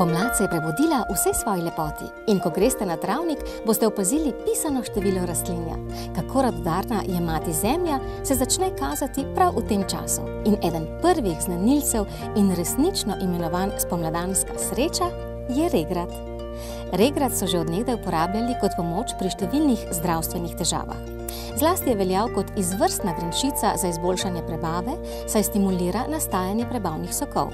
Pomlad se je prebudila v vsej svoji lepoti in ko greste na travnik, boste opazili pisano število rastlinja. Kako radodarna je mati zemlja, se začne kazati prav v tem času. In eden prvih znanilcev in resnično imenovan spomladanska sreča je regrat. Regrat so že od nekdaj uporabljali kot pomoč pri številnih zdravstvenih težavah. Zlasti je veljal kot izvrstna grenčica za izboljšanje prebave, saj stimulira nastajanje prebavnih sokov.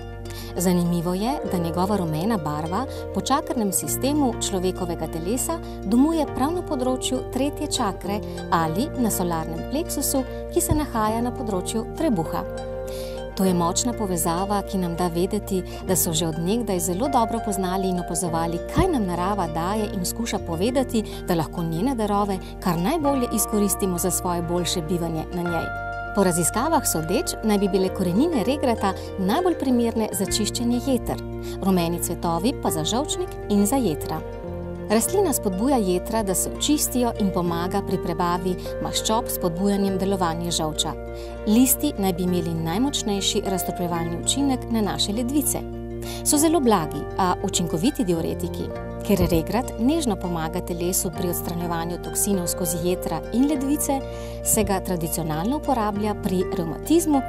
Zanimivo je, da njegova rumena barva po čakrnem sistemu človekovega telesa domuje prav na področju tretje čakre ali na solarnem pleksusu, ki se nahaja na področju trebuha. To je močna povezava, ki nam da vedeti, da so že od nekdaj zelo dobro poznali in opazovali, kaj nam narava daje in skuša povedati, da lahko njene darove kar najbolje izkoristimo za svoje boljše bivanje na njej. Po raziskavah sodeč naj bi bile korenine regrata najbolj primerne za čiščenje jeter, rumeni cvetovi pa za žolčnik in za jetra. Rastlina spodbuja jetra, da se očistijo in pomaga pri prebavi maščob s spodbujanjem delovanja žolča. Listi naj bi imeli najmočnejši raztopljevalni učinek na naše ledvice. So zelo blagi, a učinkoviti diuretiki. Ker regrat nežno pomaga telesu pri odstranjevanju toksinov skozi jetra in ledvice, se ga tradicionalno uporablja pri revmatizmu,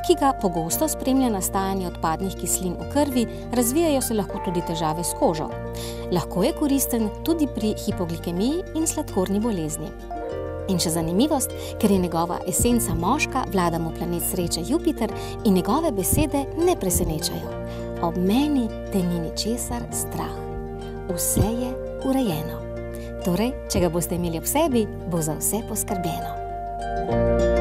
ki ga pogosto spremlja nastajanje odpadnih kislin v krvi, razvijajo se lahko tudi težave s kožo. Lahko je koristen tudi pri hipoglikemiji in sladkorni bolezni. In še zanimivost, ker je njegova esenca moška, vlada mu planet sreče Jupiter in njegove besede ne presenečajo. Ob meni te ni ničesar strah. Vse je urejeno. Torej, če ga boste imeli ob sebi, bo za vse poskrbljeno.